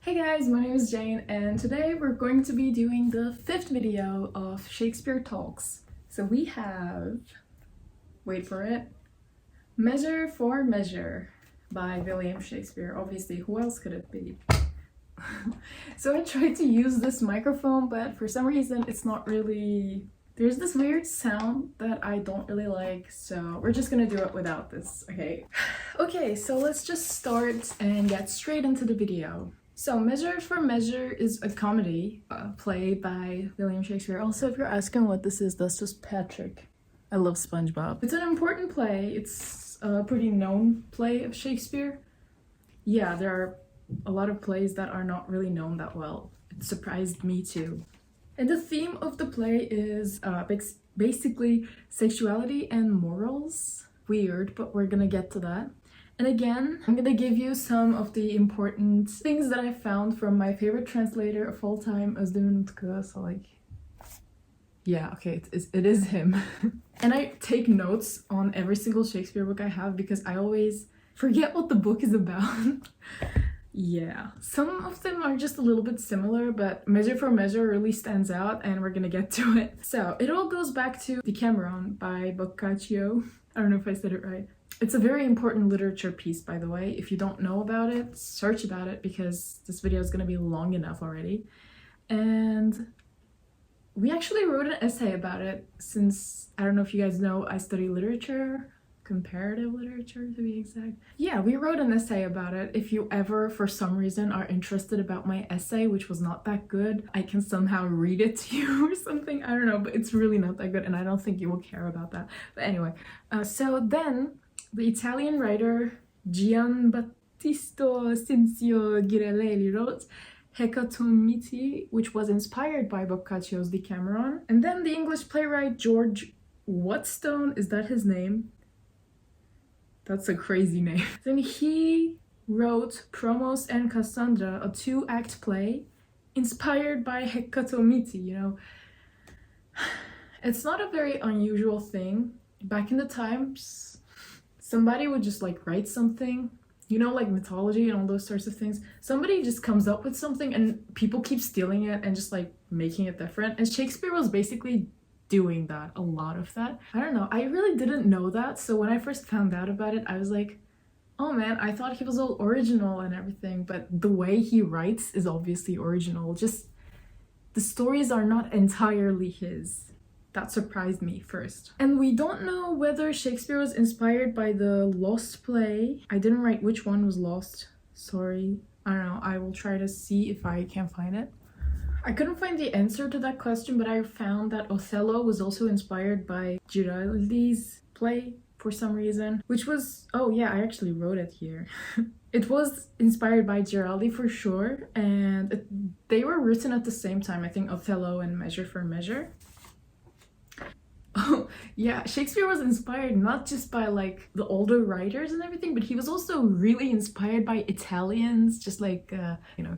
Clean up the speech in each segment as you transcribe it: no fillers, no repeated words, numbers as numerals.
Hey guys, my name is Jane and today we're going to be doing the 5th video of Shakespeare Talks. So we have, wait for it, Measure for Measure by William Shakespeare. Obviously, who else could it be? So I tried to use this microphone, but for some reason it's not really... There's this weird sound that I don't really like, so we're just gonna do it without this, okay? Okay, so let's just start and get straight into the video. So Measure for Measure is a comedy play by William Shakespeare. Also, if you're asking what this is, that's just Patrick. I love SpongeBob. It's an important play. It's a pretty known play of Shakespeare. Yeah, there are a lot of plays that are not really known that well. It surprised me too. And the theme of the play is basically sexuality and morals. Weird, but we're gonna get to that. And again, I'm gonna give you some of the important things that I found from my favorite translator of all time, Özlem Utku. So like, yeah, okay, it is him. And I take notes on every single Shakespeare book I have because I always forget what the book is about. Yeah, some of them are just a little bit similar, but Measure for Measure really stands out and we're gonna get to it. So it all goes back to Decameron by Boccaccio. I don't know if I said it right. It's a very important literature piece, by the way. If you don't know about it, search about it because this video is gonna be long enough already. And we actually wrote an essay about it since, I don't know if you guys know, I study literature. Comparative literature to be exact. Yeah, we wrote an essay about it. If you ever for some reason are interested about my essay, which was not that good, I can somehow read it to you or something. I don't know, but it's really not that good and I don't think you will care about that. But anyway, so then the Italian writer Giambattista Cinzio Ghirelli wrote Hecatomiti, which was inspired by Boccaccio's Decameron. And then the English playwright George Whatstone, is that his name? That's a crazy name. Then he wrote Promos and Cassandra, a 2-act play inspired by Hecatomiti, you know. It's not a very unusual thing. Back in the times, somebody would just like write something, you know, like mythology and all those sorts of things. Somebody just comes up with something and people keep stealing it and just like making it different. And Shakespeare was basically doing that, a lot of that. I don't know, I really didn't know that, so when I first found out about it, I was like, oh man, I thought he was all original and everything, but the way he writes is obviously original, just the stories are not entirely his. That surprised me first. And we don't know whether Shakespeare was inspired by the Lost play. I didn't write which one was lost, sorry. I don't know, I will try to see if I can find it. I couldn't find the answer to that question, but I found that Othello was also inspired by Giraldi's play for some reason, which was, oh yeah, I actually wrote it here. It was inspired by Giraldi for sure, and they were written at the same time, I think Othello and Measure for Measure. Oh yeah, Shakespeare was inspired not just by like the older writers and everything, but he was also really inspired by Italians, just like you know.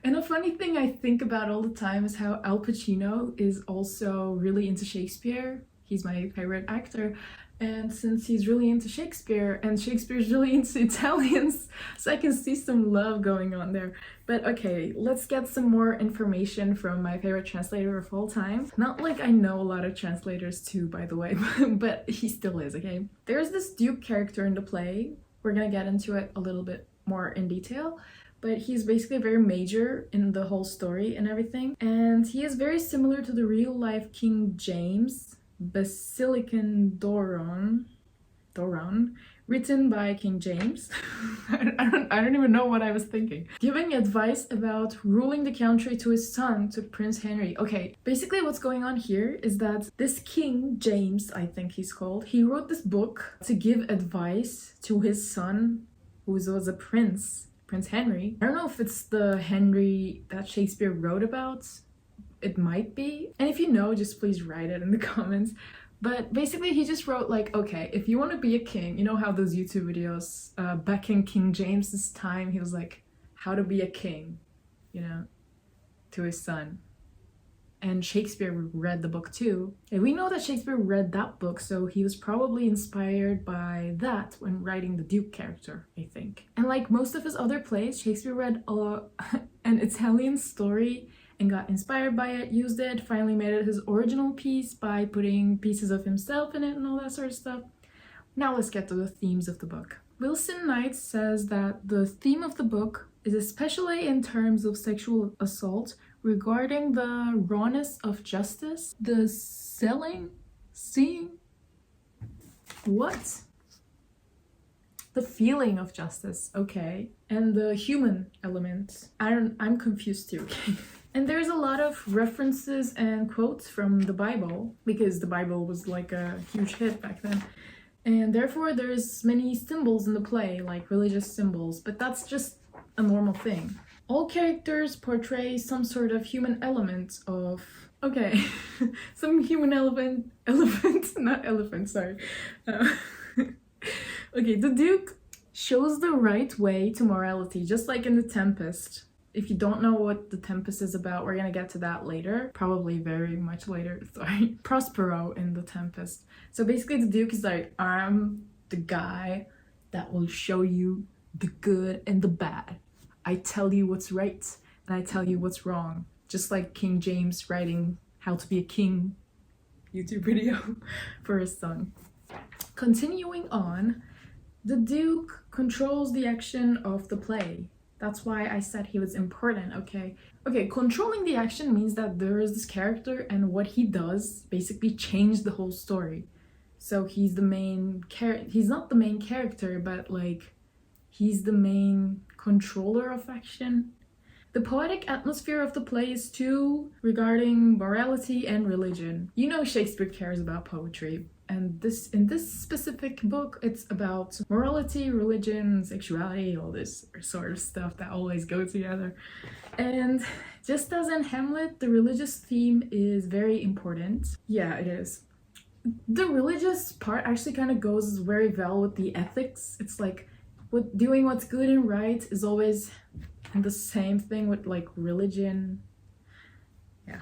And a funny thing I think about all the time is how Al Pacino is also really into Shakespeare. He's my favorite actor, and since he's really into Shakespeare and Shakespeare's really into Italians, so I can see some love going on there. But okay, let's get some more information from my favorite translator of all time. Not like I know a lot of translators too, by the way, but he still is, okay? There's this Duke character in the play. We're gonna get into it a little bit more in detail, but he's basically very major in the whole story and everything. And he is very similar to the real life King James, Basilican Doron, written by King James. I don't even know what I was thinking. Giving advice about ruling the country to his son, to Prince Henry. Okay, basically what's going on here is that this King James, I think he's called, he wrote this book to give advice to his son, who was a prince, Prince Henry. I don't know if it's the Henry that Shakespeare wrote about. It might be. And if you know, just please write it in the comments. But basically he just wrote like, okay, if you want to be a king, you know how those YouTube videos back in King James's time, he was like, how to be a king, you know, to his son. and Shakespeare read the book too. And we know that Shakespeare read that book, so he was probably inspired by that when writing the Duke character, I think. And like most of his other plays, Shakespeare read an Italian story and got inspired by it, used it, finally made it his original piece by putting pieces of himself in it and all that sort of stuff. Now let's get to the themes of the book. Wilson Knight says that the theme of the book is especially in terms of sexual assault, regarding the rawness of justice, the seeing, what? The feeling of justice, okay, and the human element. I'm confused too, okay? And there's a lot of references and quotes from the Bible, because the Bible was like a huge hit back then. And therefore there's many symbols in the play, like religious symbols, but that's just a normal thing. All characters portray some sort of human element of, okay, some human not elephant, sorry. Okay, the Duke shows the right way to morality, just like in The Tempest. If you don't know what The Tempest is about, we're gonna get to that later, probably very much later, sorry. Prospero in The Tempest. So basically the Duke is like, I'm the guy that will show you the good and the bad. I tell you what's right and I tell you what's wrong. Just like King James writing How to Be a King YouTube video for his son. Continuing on, the Duke controls the action of the play. That's why I said he was important, okay? Okay, controlling the action means that there is this character and what he does basically changed the whole story. So he's the main he's not the main character, but like he's the main controller of action. The poetic atmosphere of the play is too regarding morality and religion. You know Shakespeare cares about poetry, and in this specific book, it's about morality, religion, sexuality, all this sort of stuff that always go together. And just as in Hamlet, the religious theme is very important. Yeah, it is. The religious part actually kind of goes very well with the ethics. It's like doing what's good and right is always the same thing with like religion. Yeah.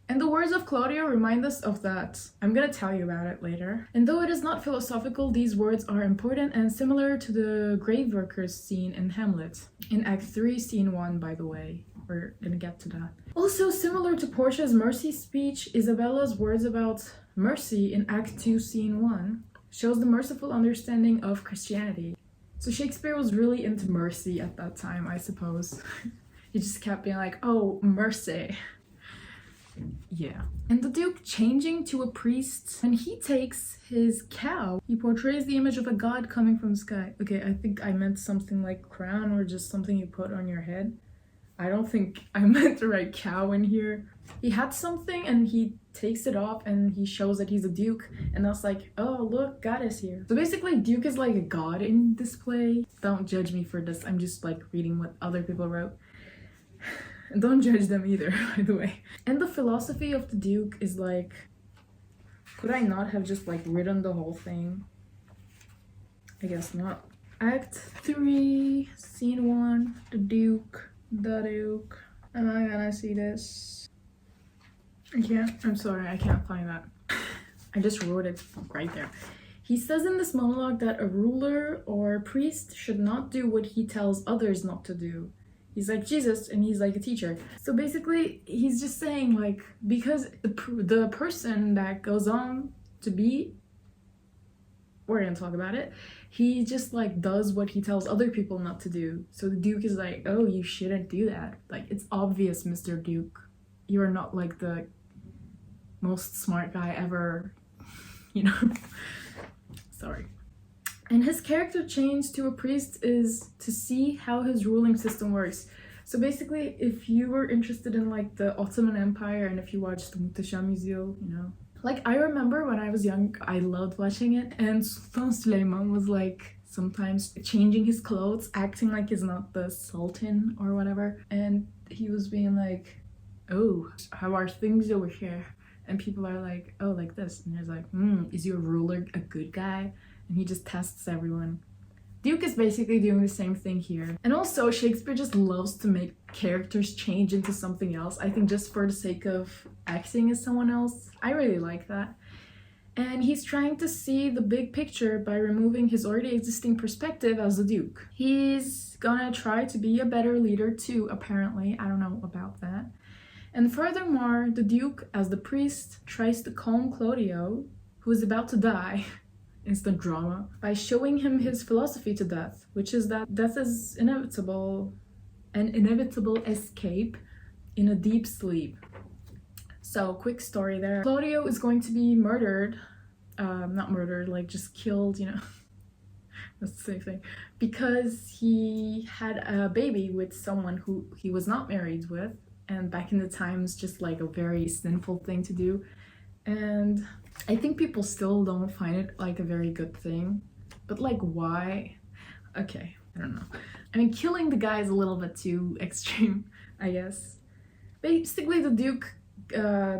And the words of Claudio remind us of that. I'm gonna tell you about it later. And though it is not philosophical, these words are important and similar to the grave workers scene in Hamlet. In Act 3, Scene 1, by the way. We're gonna get to that. Also similar to Portia's mercy speech, Isabella's words about mercy in Act 2, Scene 1 shows the merciful understanding of Christianity. So Shakespeare was really into mercy at that time, I suppose. He just kept being like, oh, mercy. Yeah. And the Duke changing to a priest, when he takes his cow, he portrays the image of a god coming from the sky. Okay, I think I meant something like crown or just something you put on your head. I don't think I meant to write cow in here. He had something and he takes it off and he shows that he's a duke, and that's like, oh look, God is here. So basically Duke is like a god in this play. Don't judge me for this, I'm just like reading what other people wrote. And don't judge them either, by the way. And the philosophy of the Duke is like, could I not have just like written the whole thing? I guess not. Act 3, Scene 1, the Duke. Am I gonna see this? I'm sorry, I can't find that. I just wrote it right there. He says in this monologue that a ruler or priest should not do what he tells others not to do. He's like Jesus and he's like a teacher. So basically he's just saying like, because the person that goes on to be, we're gonna talk about it, he just like does what he tells other people not to do. So the Duke is like, oh, you shouldn't do that. Like, it's obvious, Mr. Duke, you are not like the most smart guy ever, you know. Sorry. And his character change to a priest is to see how his ruling system works. So basically, if you were interested in like the Ottoman Empire and if you watched the Muhteşem Yüzyıl, you know, like I remember when I was young, I loved watching it, and Sultan Süleyman was like sometimes changing his clothes, acting like he's not the Sultan or whatever, and he was being like, oh, how are things over here? And people are like, oh, like this, and he's like, is your ruler a good guy? And he just tests everyone. Duke is basically doing the same thing here. And also, Shakespeare just loves to make characters change into something else. I think just for the sake of acting as someone else. I really like that. And he's trying to see the big picture by removing his already existing perspective as the Duke. He's gonna try to be a better leader too, apparently. I don't know about that. And furthermore, the Duke, as the priest, tries to calm Claudio, who is about to die, instant drama, by showing him his philosophy to death, which is that death is inevitable, an inevitable escape in a deep sleep. So, quick story there. Claudio is going to be murdered, not murdered, like just killed, you know, that's the same thing, because he had a baby with someone who he was not married with, and back in the times, just like a very sinful thing to do. And I think people still don't find it like a very good thing, but like why? Okay, I don't know. I mean, killing the guy is a little bit too extreme, I guess. Basically, the Duke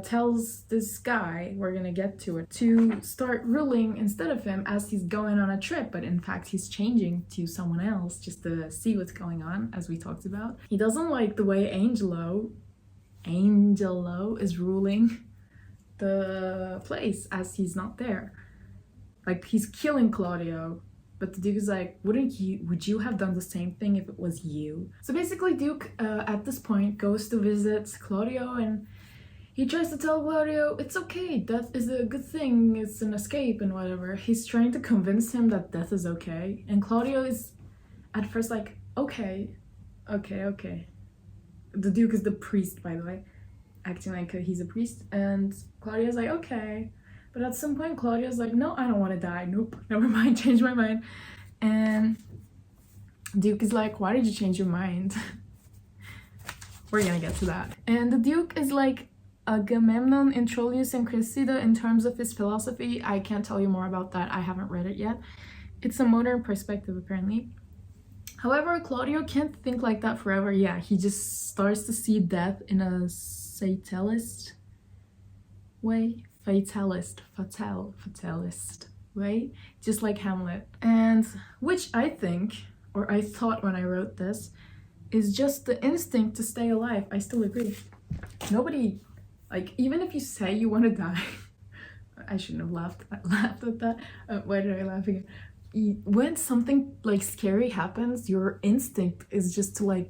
tells this guy, we're gonna get to it, to start ruling instead of him as he's going on a trip, but in fact he's changing to someone else just to see what's going on, as we talked about. He doesn't like the way Angelo is ruling the place as he's not there. Like, he's killing Claudio, but the Duke is like, would you have done the same thing if it was you? So basically, Duke at this point goes to visit Claudio, and he tries to tell Claudio it's okay, death is a good thing, it's an escape and whatever. He's trying to convince him that death is okay, and Claudio is at first like, okay. The Duke is the priest, by the way, acting like he's a priest, and Claudio's like, okay. But at some point, Claudio's like, no, I don't want to die. Nope, never mind, change my mind. And Duke is like, why did you change your mind? We're gonna get to that. And the Duke is like Agamemnon in Troilus and Cressida in terms of his philosophy. I can't tell you more about that. I haven't read it yet. It's a modern perspective, apparently. However, Claudio can't think like that forever. Yeah, he just starts to see death in a fatalist way. Fatalist way, just like Hamlet. And which I think, or I thought when I wrote this, is just the instinct to stay alive. I still agree. Nobody, like, even if you say you want to die, I shouldn't have laughed at that. Why did I laugh again? When something like scary happens, your instinct is just to like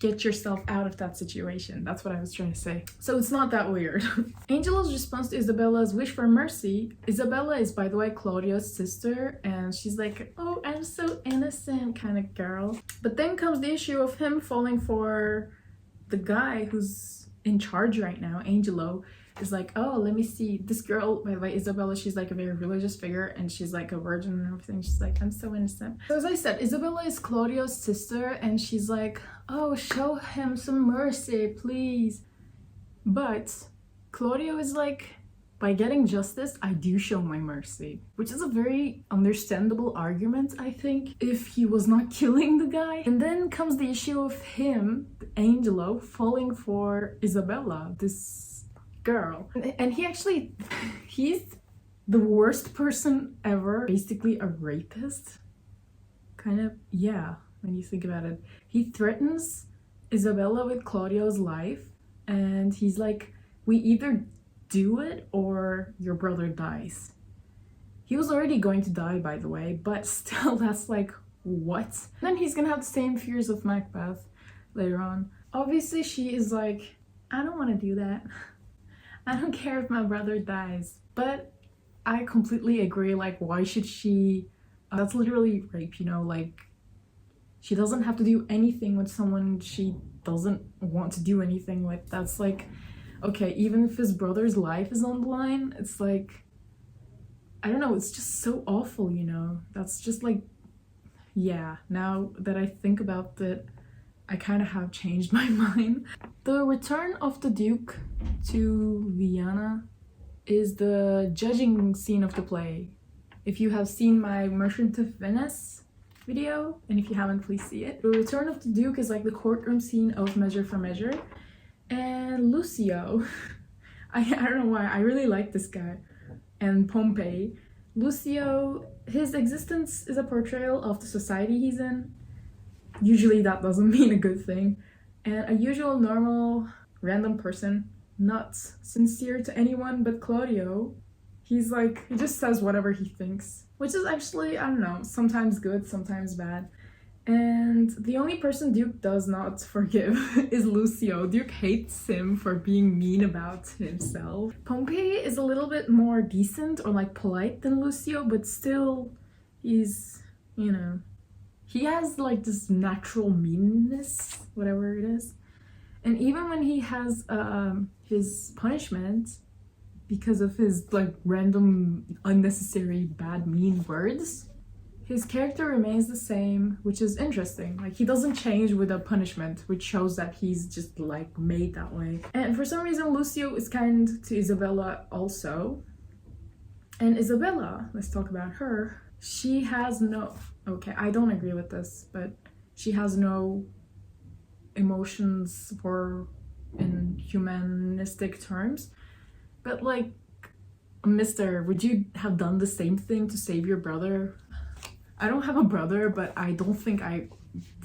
get yourself out of that situation. That's what I was trying to say. So it's not that weird. Angelo's response to Isabella's wish for mercy. Isabella is, by the way, Claudio's sister, and she's like, oh, I'm so innocent kind of girl. But then comes the issue of him falling for the guy who's in charge right now. Angelo is like, oh, let me see. This girl, by the way, Isabella, she's like a very religious figure, and she's like a virgin and everything. She's like, I'm so innocent. So as I said, Isabella is Claudio's sister, and she's like, oh, show him some mercy, please. But Claudio is like, by getting justice, I do show my mercy. Which is a very understandable argument, I think, if he was not killing the guy. And then comes the issue of him, Angelo, falling for Isabella, this girl. And he's the worst person ever. Basically a rapist. Kind of, yeah, when you think about it. He threatens Isabella with Claudio's life, and he's like, we either do it or your brother dies. He was already going to die, by the way, but still, that's like, what? And then he's gonna have the same fears of Macbeth later on. Obviously, she is like, I don't want to do that. I don't care if my brother dies. But I completely agree, like, why should she? That's literally rape, you know, like, she doesn't have to do anything with someone she doesn't want to do anything with. That's like, okay, even if his brother's life is on the line, it's like, I don't know, it's just so awful, you know? That's just like, yeah, now that I think about it, I kind of have changed my mind. The return of the Duke to Vienna is the judging scene of the play. If you have seen my Merchant of Venice video, and if you haven't, please see it. The return of the Duke is like the courtroom scene of Measure for Measure. And Lucio, I don't know why, I really like this guy. And Pompey Lucio, his existence is a portrayal of the society he's in. Usually that doesn't mean a good thing. And a usual, normal, random person, not sincere to anyone but Claudio. He's like, he just says whatever he thinks, which is actually, I don't know, sometimes good, sometimes bad. And the only person Duke does not forgive is Lucio. Duke hates him for being mean about himself. Pompey is a little bit more decent or like polite than Lucio, but still he's, you know, he has like this natural meanness, whatever it is. And even when he has his punishment because of his like random unnecessary bad mean words, his character remains the same, which is interesting. Like, he doesn't change with a punishment, which shows that he's just like made that way. And for some reason Lucio is kind to Isabella also. And Isabella, let's talk about her. She has no, okay, I don't agree with this, but she has no emotions for in humanistic terms. But like, mister, would you have done the same thing to save your brother? I don't have a brother, but I don't think I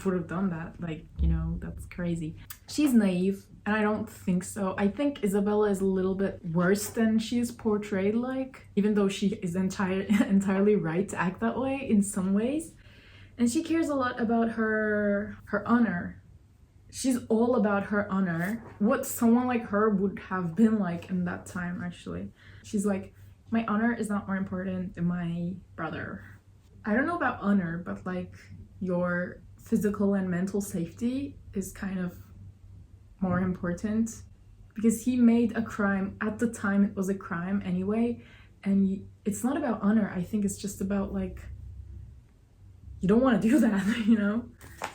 would have done that. like, you know, that's crazy. She's naive, and I don't think so. I think Isabella is a little bit worse than she's portrayed like, even though she is entirely right to act that way in some ways. And she cares a lot about her honor. She's all about her honor. What someone like her would have been like in that time, actually. She's like, my honor is not more important than my brother. I don't know about honor, but like your physical and mental safety is kind of more important, because he made a crime at the time. It was a crime anyway, and it's not about honor. I think it's just about like, you don't want to do that, you know?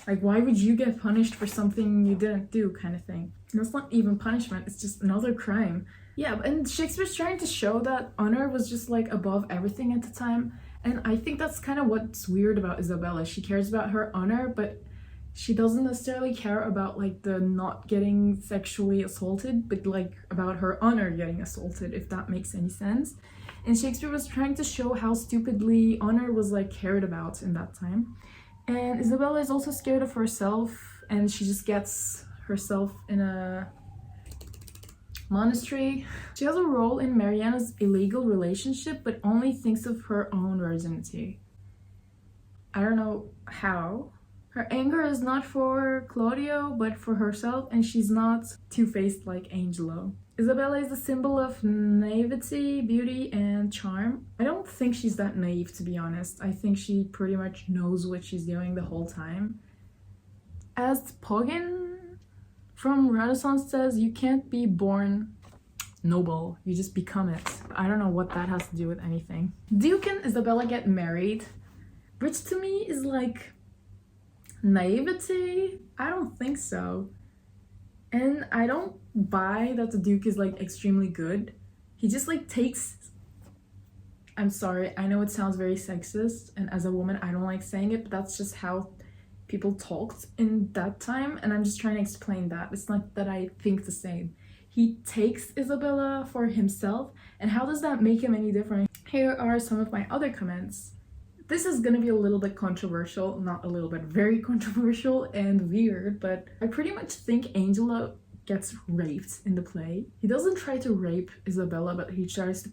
Like, why would you get punished for something you didn't do, kind of thing. And it's not even punishment, it's just another crime. Yeah, and Shakespeare's trying to show that honor was just like above everything at the time. And I think that's kind of what's weird about Isabella. She cares about her honor, but she doesn't necessarily care about like the not getting sexually assaulted, but like about her honor getting assaulted, if that makes any sense. And Shakespeare was trying to show how stupidly honor was like cared about in that time. And Isabella is also scared of herself, and she just gets herself in a monastery. She has a role in Mariana's illegal relationship, but only thinks of her own virginity. I don't know how. Her anger is not for Claudio, but for herself, and she's not two-faced like Angelo. Isabella is a symbol of naivety, beauty, and charm. I don't think she's that naive, to be honest. I think she pretty much knows what she's doing the whole time. As Pogin from Renaissance says, you can't be born noble, you just become it. I don't know what that has to do with anything. Duke and Isabella get married, which to me is like naivety. I don't think so. And I don't buy that the Duke is like extremely good. He just like takes, I'm sorry, I know it sounds very sexist, and as a woman I don't like saying it, but that's just how people talked in that time, and I'm just trying to explain that. It's not that I think the same. He takes Isabella for himself, and how does that make him any different? Here are some of my other comments. This is gonna be a little bit controversial, not a little bit, very controversial and weird, but I pretty much think Angelo gets raped in the play. He doesn't try to rape Isabella, but he tries to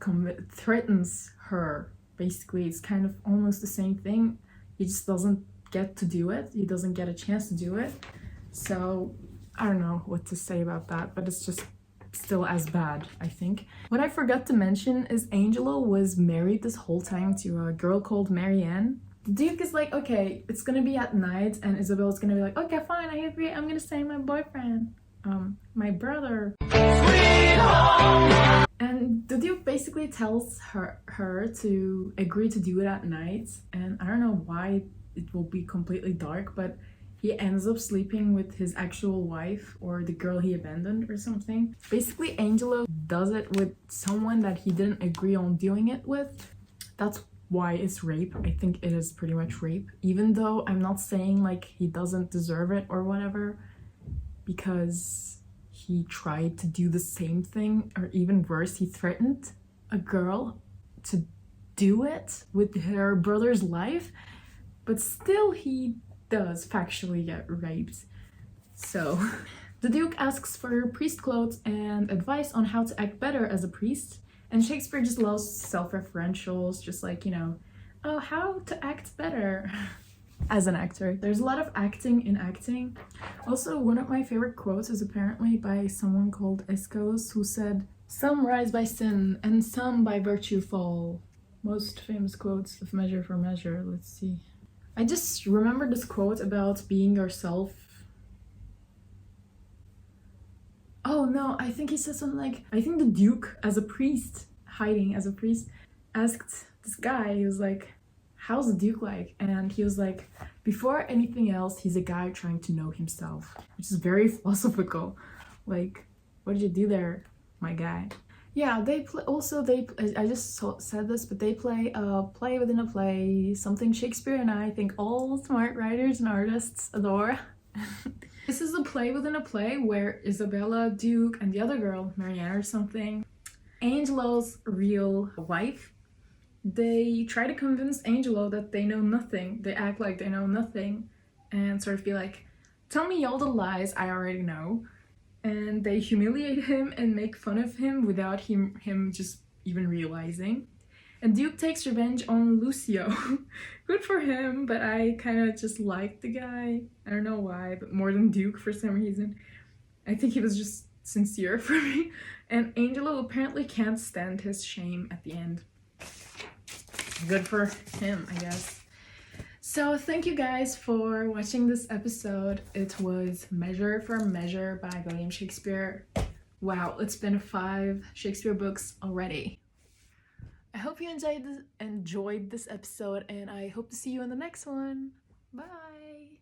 threatens her. Basically, it's kind of almost the same thing. He just doesn't get to do it. He doesn't get a chance to do it. So I don't know what to say about that, but it's just still as bad, I think. What I forgot to mention is Angelo was married this whole time to a girl called Marianne. The Duke is like, okay, it's gonna be at night, and Isabella's gonna be like, okay, fine, I agree, I'm gonna say my boyfriend, my brother. And the Duke basically tells her to agree to do it at night, and I don't know why it will be completely dark, but he ends up sleeping with his actual wife, or the girl he abandoned or something. Basically, Angelo does it with someone that he didn't agree on doing it with. That's why it's rape. I think it is pretty much rape, even though I'm not saying like he doesn't deserve it or whatever, because he tried to do the same thing, or even worse, he threatened a girl to do it with her brother's life, but still he does factually get raped. So the Duke asks for priest clothes and advice on how to act better as a priest, and Shakespeare just loves self-referentials, just like, you know, oh, how to act better as an actor. There's a lot of acting in acting. Also, one of my favorite quotes is apparently by someone called Aeschylus, who said, "Some rise by sin and some by virtue fall." Most famous quotes of Measure for Measure. Let's see. I just remember this quote about being yourself. Oh no, I think he said something like, I think the Duke, as a priest, hiding as a priest, asked this guy, he was like, how's the Duke like? And he was like, before anything else, he's a guy trying to know himself, which is very philosophical. Like, what did you do there, my guy? Yeah, they play, also they, I just said this, but they play a play within a play, something Shakespeare and I think all smart writers and artists adore. This is a play within a play where Isabella, Duke, and the other girl, Marianne or something, Angelo's real wife, they try to convince Angelo that they know nothing. They act like they know nothing and sort of be like, tell me all the lies I already know. And they humiliate him and make fun of him without him just even realizing. And Duke takes revenge on Lucio. Good for him, but I kind of just liked the guy. I don't know why, but more than Duke for some reason. I think he was just sincere for me. And Angelo apparently can't stand his shame at the end. Good for him, I guess. So thank you guys for watching this episode. It was Measure for Measure by William Shakespeare. Wow, it's been 5 Shakespeare books already. I hope you enjoyed this episode, and I hope to see you in the next one. Bye!